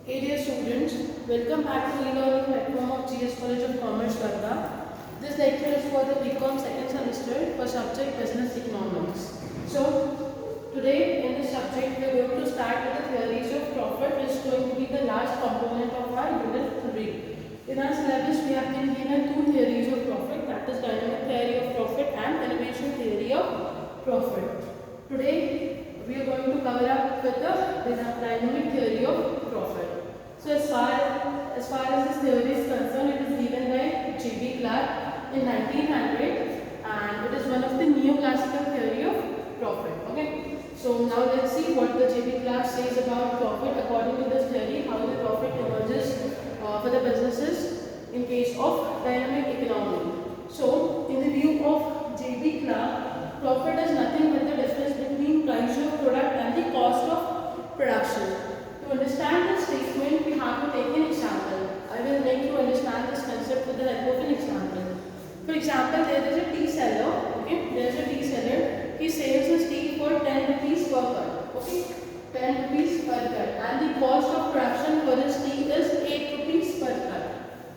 Hey dear students, welcome back to e-learning platform of GS College of Commerce, Varda. This lecture is for the BCom second semester for subject Business Economics. So, today in this subject we are going to start with the theories of profit, which is going to be the last component of our unit 3. In our syllabus, we have been given two theories of profit, that is dynamic theory of profit and innovation theory of profit. Today, we are going to cover up with the dynamic theory of profit. So as far as this theory is concerned, it is given by J.B. Clark in 1900, and it is one of the neoclassical theory of profit. Okay. So now let's see what the J.B. Clark says about profit according to this theory, how the profit emerges for the businesses in case of dynamic economy. So in the view of J.B. Clark, profit is nothing but the difference between price of product and the cost of production. To understand this statement, we have to take an example. I will make you understand this concept with the help of an example. For example, there is a tea seller. Okay, there is a tea seller. He sells his tea for 10 rupees per cup. Okay, 10 rupees per cup, and the cost of production for his tea is 8 rupees per cup.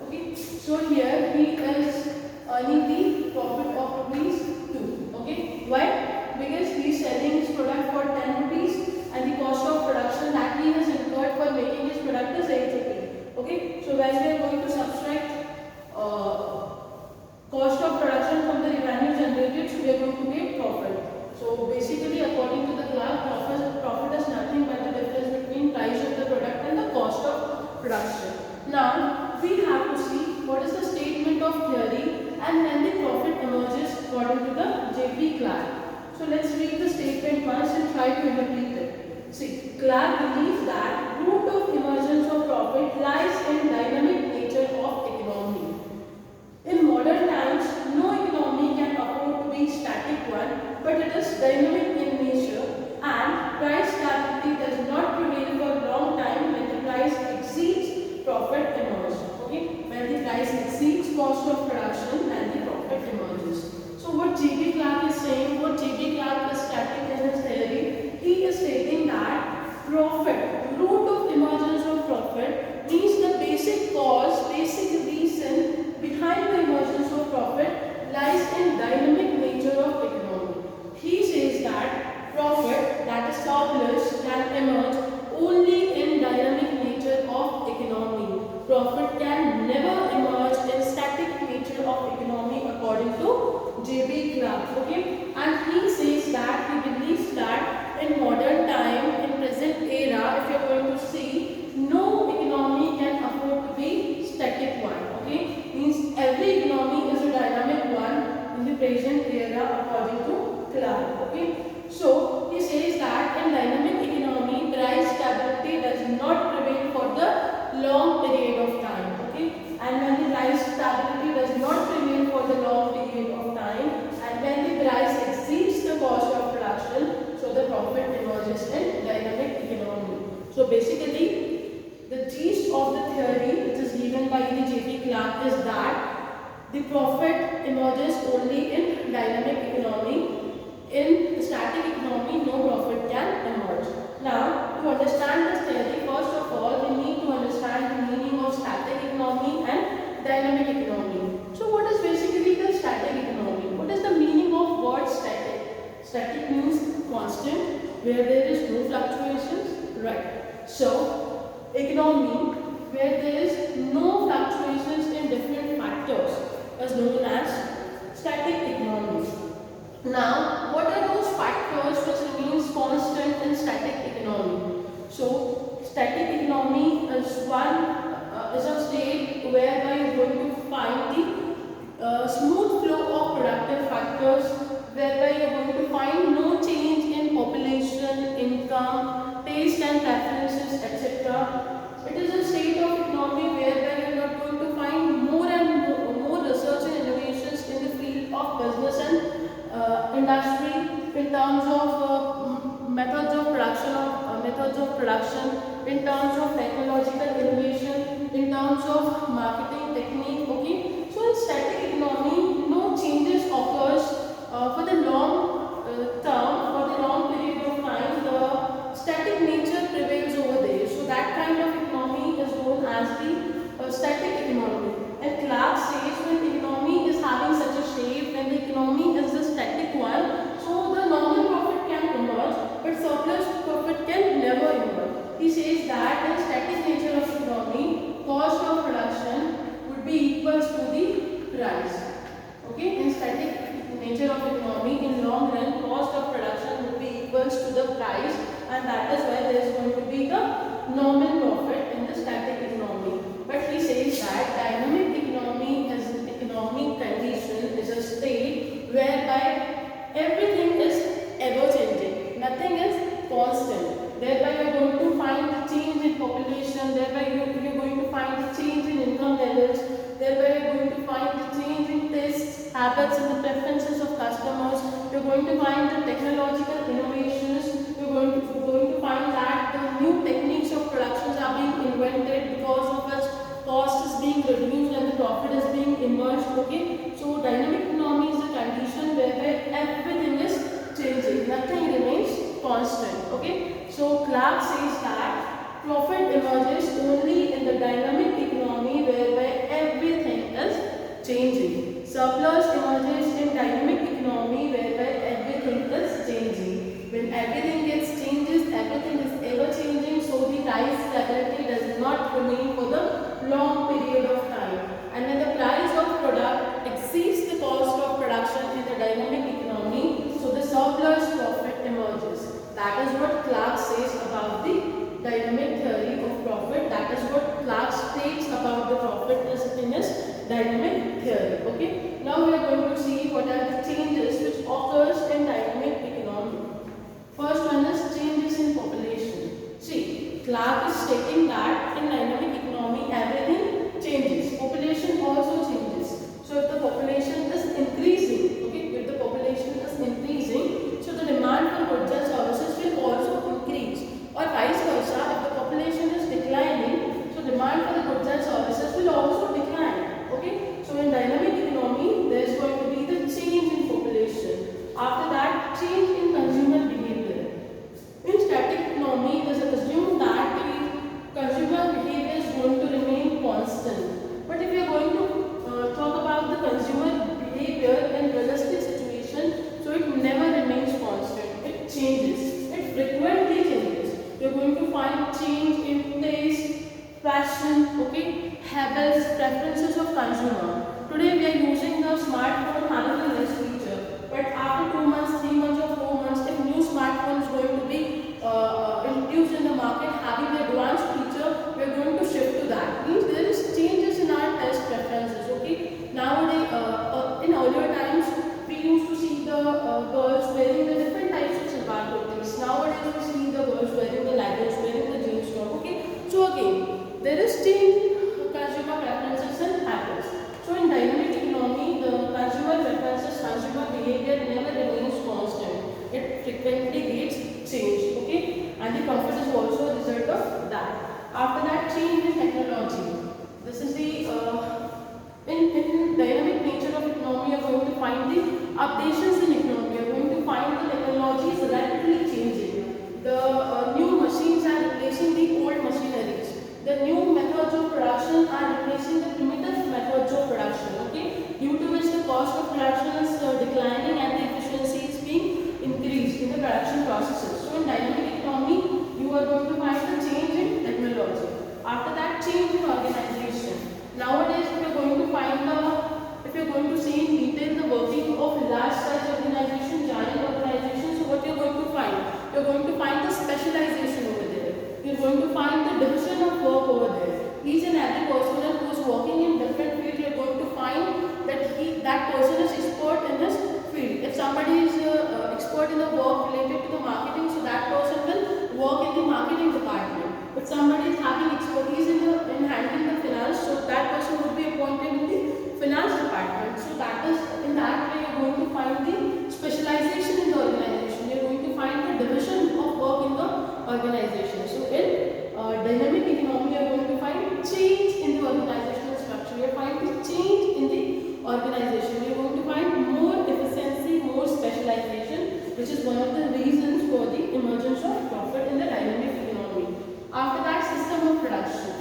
Okay, so here he is earning the profit of rupees 2. Okay, why? Because he is selling his product for 10 rupees and the cost of production that he has incurred for making his product is 8 rupees. Okay, so when we are going to subtract cost of production from the revenue generated, so we are going to get profit. So basically, according to the Clark, profit is nothing but the difference between price of the product and the cost of production. Now we have to see what is the statement of theory and then the profit emerges according to the J.B. Clark. So let's read the statement once and try to interpret it. See, Clark believes that root of emergence of profit lies in dynamic nature of economy. In modern times, no economy can afford to be static one, but it is dynamic in nature, and price stability does not prevail for a long time when the price exceeds profit emerges. Okay, when the price exceeds cost of production and the profit emerges. So what J.B. Clark is saying, what J.B. Clark is stating in his theory, he is stating that profit, root of emergence of profit, means the basic cause, basic reason behind the emergence of profit lies in dynamic nature of economy. He says that profit that is established can emerge only in dynamic nature of economy. Profit can never emerge in static nature of economy according to J.B. Clark. Okay, and he says that he believes that in modern time, in present era, if you are going to see, no economy can afford to be static one. Okay, means every economy is a dynamic one in the present era according to Clark. Okay, so he says that in dynamic economy, price stability does not prevail for the long period of time. Okay, and when the price stability does not prevail for the long period of time, and when the price exceeds the cost of production, so the profit emerges in dynamic economy. So basically, the gist of the theory which is given by the J.B. Clark is that the profit emerges only in dynamic economy. In static economy, no profit can emerge. Now, to understand this theory, first of all, we need to understand the meaning of static economy and dynamic economy. So, what is basically the static economy? What is the meaning of word static? Static means constant, where there is no fluctuations, right? So, economy where there is no fluctuations in different factors is known as static economy. Now, what are those factors which remains constant in static economy? So, static economy is is a state whereby you are going to find the smooth flow of productive factors, whereby you are going to find no change in population, income, taste and preferences, etc. It is a state of economy whereby you are not going to find more and more research and innovations in the field of business and industry in terms of methods of production, in terms of technological innovation, in terms of marketing technique. Okay, so in static economy, no changes occurs for the long term, for the long period of time. The static nature prevails over there. So that kind of economy Okay, in static nature of economy, in long run, cost of production would be equals to the price, and that is why there is going to be the normal profit in the static economy. But he says that dynamic economy as an economic condition is a state whereby everything is ever changing, nothing is constant. Thereby you are going to find the change in population, thereby you are going to find the change in income levels, thereby you are going to find the change in tastes, habits and the preferences of customers. You are going to find the technological innovations. You are going to find that the new techniques of productions are being invented, because of which cost is being reduced and the profit is being emerged. Okay, so dynamic economy is a condition where everything is changing, nothing remains constant. Okay, so Clark says that profit emerges only in the dynamic economy whereby everything is changing. Surplus emerges in dynamic economy whereby everything is changing. When everything gets changes, everything is ever changing, so the price stability does not remain for the long period of time. And when the price of product exceeds the cost of production in the dynamic economy, so the surplus profit emerges. That is what Clark says about the dynamic theory of profit. That is what Clark states about the profit in his dynamic theory. Okay. Now we are going to see what are the changes which occurs in dynamic economy. First one is changes in population. See, Clark is stating that in dynamic economy everything changes. Population also changes. So if the population is increasing, okay, if the population is increasing, so the demand for goods and services will also increase. Or vice versa, if the population is declining, so demand for the goods and services will also decline. Okay, so in dynamic economy, there is going to be the change in population. After that, change in consumer behavior. In static economy, it is assumed that the consumer behavior is going to remain constant. But if you are going to talk about the consumer behavior in realistic situation, so it never remains constant. It changes. It frequently changes. You are going to find change in taste, fashion, okay, habits, preferences of consumer. Today we are using the smartphone having a less feature, but after 2 months, 3 months or 4 months, if new smartphone is going to be introduced in the market having the advanced feature, we are going to shift to that. Means there is changes in our taste preferences. Okay, nowadays in earlier times we used to see the girls wearing the different types of salwar kurtis. Nowadays we see the girls wearing the leggings, wearing the jeans top. Okay, so again there is change in consumer preferences and habits. So in dynamic economy, the consumer preferences, consumer behavior never remains constant. It frequently gets changed. Okay, and the profit is also a result of that. After that, change in technology. This is the in dynamic nature of economy, you are going to find the updations in economy. You are going to find the technology is rapidly changing. The new machines are replacing the old machineries. The new methods of production are replacing the primitive methods of production. Okay, due to which the cost of production is declining and the efficiency is being increased in the production processes. So in dynamic economy, you are going to find the change in technology. After that, change in organization. Nowadays, if you are going to find if you are going to see in detail the working of large size organization, giant organization, so what you are going to find? You are going to find the specialization over there. You are going to find the division of work over there. Each and every person who is working in different field, you are going to find that that person is expert in this field. If somebody is expert in the work related to the marketing, so that person will work in the marketing department. If somebody is having expertise in handling the finance, so that person would be appointed in the finance department. So that is in that way you are going to find the specialization in the organization. You are going to find the division of work in the organization. So in dynamic economy, you are going to find change in the organizational structure. You are going to find the change in the organization. You are going to find more efficiency, more specialization, which is one of the reasons for the emergence of profit in the dynamic economy. After that, system of production.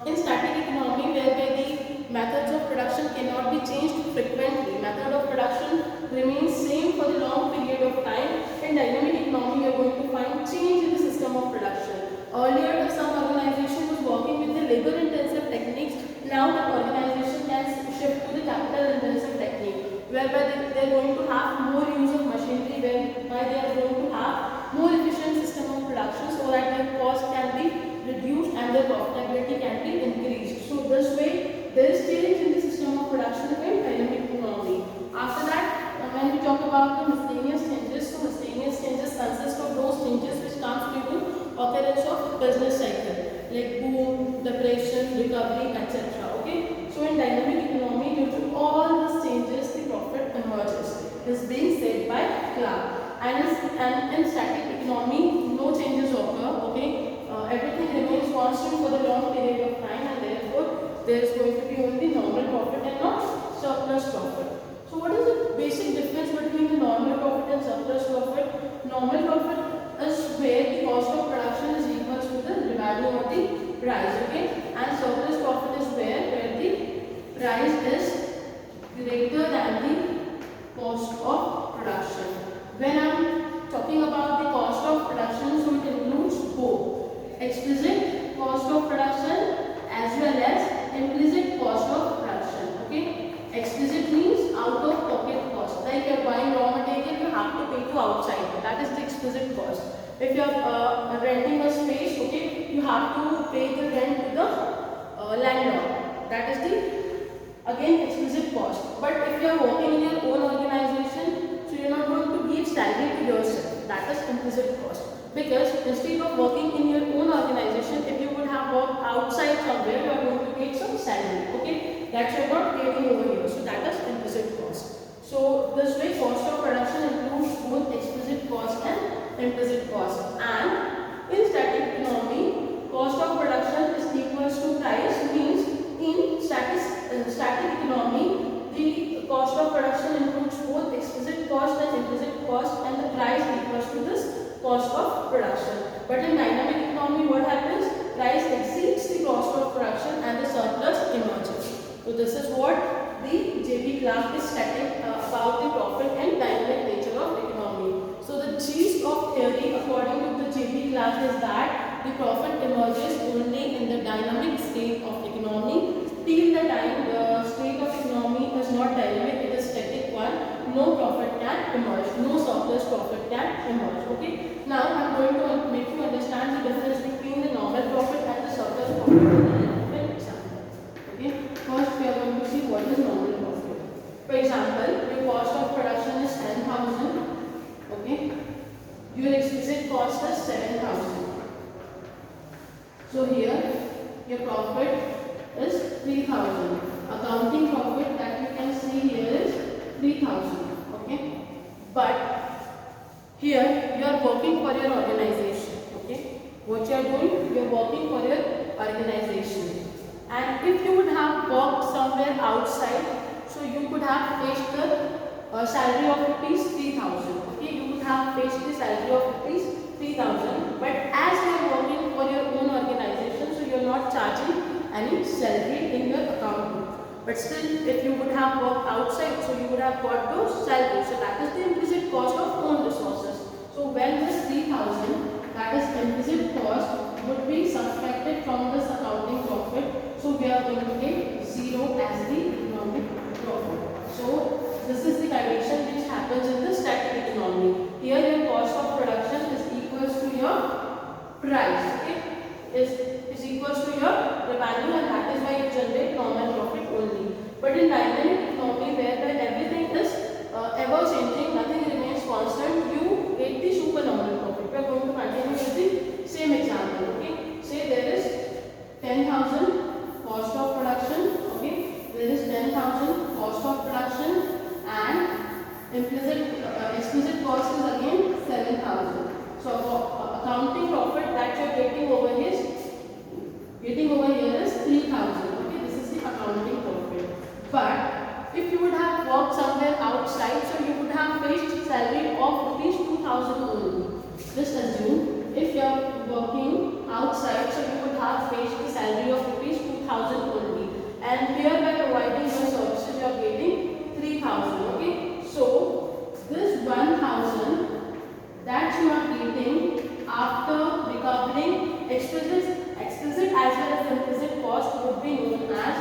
In static economy, whereby the methods of production cannot be changed frequently, method of production remains same for the long period of time. In dynamic economy, you are going to find change in the system of production. Earlier, if some organization was working with the labor-intensive techniques, now the organization can shift to the capital intensive technique, whereby they are going to have more use of machinery, whereby they are going to have more efficient system of production so that their cost can be reduced and their profitability can be increased. So this way there is change in the system of production in dynamic economy. After that, when we talk about the miscellaneous changes, so miscellaneous changes consist of those changes which comes due to occurrence of business cycle, like boom, depression, recovery, etc. Okay. So in dynamic economy, due to all these changes, the profit emerges. Is being said by Clark. And in static economy, no changes occur. Okay. Everything remains constant for the long period of time, and therefore there is going to be only normal profit and not surplus profit. So what is the basic difference between the normal profit and surplus profit? Normal profit is where the cost of production is equal to the value of the price, okay? And surplus profit is where the price is greater than the cost of production. When I am talking about the cost of production, so it includes both explicit cost of production as well as implicit cost of production, okay? Explicit means out of pocket cost. Like you are buying raw material, you have to pay to outside. That is the explicit cost. If you are renting a space, okay, you have to pay the rent to the landlord. That is the again explicit cost. But if you are working in your own organization, so you are not going to give salary to yourself. That is implicit cost. Because instead of working in your own organization, if you would have worked outside somewhere, you are going to get some salary. Okay. That you are not getting over here. So that is implicit cost. So this way cost of production includes both explicit cost and implicit cost. And in static economy, cost of production is equals to price, means in static economy, the cost of production includes both explicit cost and implicit cost, and the price equals to this cost of production. But in dynamic economy, what happens? Price exceeds the cost of production and the surplus emerges. So this is what the J.B. Clark is stating about the profit and dynamic nature of economy. So the gist of theory according to the J.B. Clark is that the profit emerges only in the dynamic state of economy. Till the time the state of economy is not dynamic, it is static one, no profit can emerge, no surplus profit can emerge. Okay. Now I am going to make you understand the difference between the normal profit and the surplus profit. First, we are going to see what is normal profit. For example, your cost of production is 10,000. Okay. Your explicit cost is 7,000. So here, your profit is 3,000. Accounting profit that you can see here is 3,000. Okay. But here, you are working for your organization. Okay. What you are doing? You are working for your organization. And if you would have worked somewhere outside, so you could have faced the salary of rupees 3,000. Okay, you would have faced the salary of rupees 3,000. But as you are working for your own organization, so you are not charging any salary in your account book. But still, if you would have worked outside, so you would have got those salaries. So that is the implicit cost of own resources. So when this 3,000, that is implicit cost, would be subtracted from this accounting profit. So we are going to get 0 as the economic profit. So this is the condition which happens in the static economy. Here your cost of production is equals to your price. Okay, is equals to your revenue, and that is why you generate normal profit only. But in dynamic economy, whereby everything is ever changing, nothing remains constant, you get the supernormal profit. We are going to continue with the same example. Okay, say there is 10,000 cost of production. Okay, there is 10,000 cost of production, and explicit cost is again 7,000. So accounting profit that you are getting over here is 3,000. Okay, this is the accounting profit. But if you would have worked somewhere outside, so you would have faced salary of rupees 2,000 only. Just assume if you are working outside, so you would have faced the salary of rupees 2,000 only. And here by providing your services, you are getting 3,000. Okay, so this 1,000 that you are getting after recovering explicit as well as implicit cost would be known as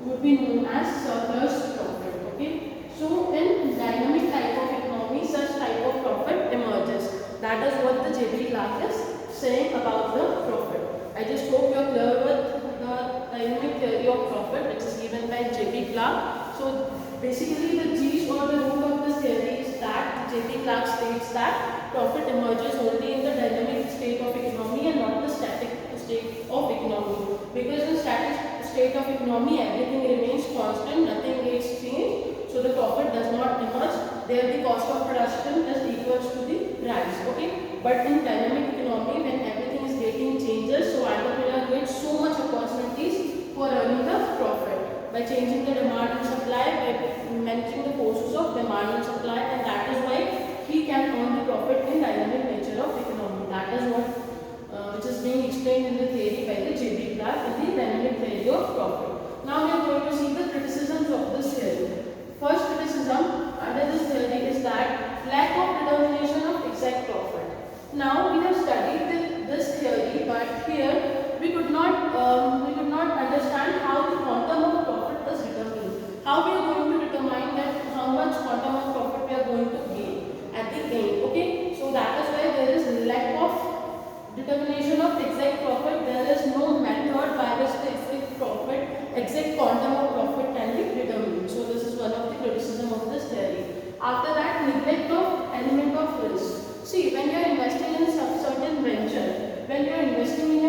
would be known as surplus profit. Okay. So in dynamic type of economy, such type of profit emerges. That is what the J.B. Clark is saying about the profit. I just hope you are clear with the dynamic theory of profit, which is given by J.B. Clark. So basically, the G's or the root of this theory is that J.B. Clark states that profit emerges only in the dynamic state of economy and not the static state of economy. Because in static state of economy, everything remains constant, nothing gets changed. So the profit does not emerge. There the cost of production is equals to the price. Okay. But in dynamic economy, when everything is getting changes, so entrepreneur gets so much opportunities for earning the profit by changing the demand and supply, by managing the forces of demand and supply, and that is why he can earn the profit in dynamic nature of economy. That is what which is being explained in the theory by the J.B. Clark in the dynamic theory of profit. Now we are going to see the criticisms of this theory. First criticism under this theory is that lack of determination of exact profit. Now we have studied this theory, but here we could not understand how the quantum of profit is determined. How we are going to determine that how much quantum of profit we are going to gain at the end. Okay, so that is why there is lack of determination of exact profit. There is no method by which the exact profit, exact quantum of profit can be determined. So this is one of the criticism of this theory. After that, neglect of element of risk. See, when you are investing in some certain venture, when you are investing in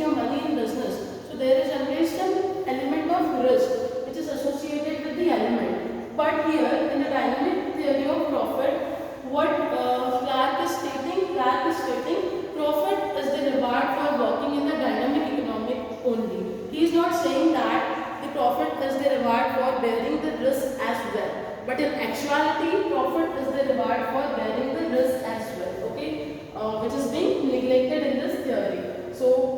your money in business, so there is always some element of risk which is associated with the element. But here in the dynamic theory of profit, what Clark is stating, profit is the reward for working in the dynamic economy only. He is not saying that the profit is the reward for bearing the risk as well. But in actuality, profit is the reward for bearing the risk as well. Okay, which is being neglected in this theory. So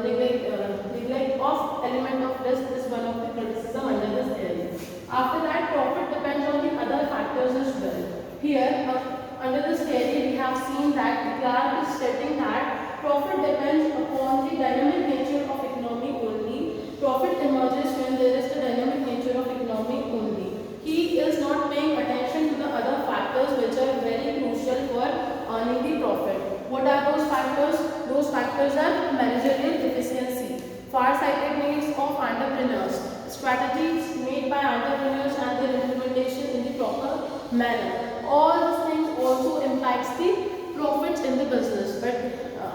neglect of element of risk is one of the criticism under this theory. After that, profit depends on the other factors as well. Here, under this theory, we have seen that Clark is stating that profit depends upon the dynamic nature of economy only. Profit emerges when there is the dynamic nature of economy only. He is not paying attention to the other factors which are very crucial for earning the profit. What are those factors? Those factors are managerial efficiency, far-sighted needs of entrepreneurs, strategies made by entrepreneurs and their implementation in the proper manner. All these things also impacts the profits in the business, but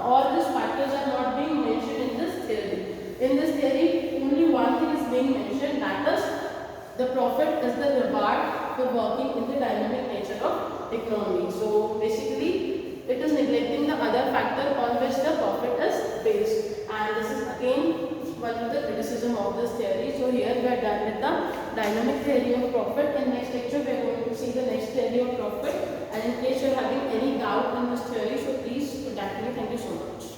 all these factors are not being mentioned in this theory. In this theory, only one thing is being mentioned, that is the profit is the reward for working in the dynamic nature of economy. So basically, it is neglecting the other factor on which the profit is based, and this is again one of the criticism of this theory. So here we are done with the dynamic theory of profit. In next lecture we are going to see the next theory of profit, and in case you are having any doubt in this theory, so please contact me. Thank you so much.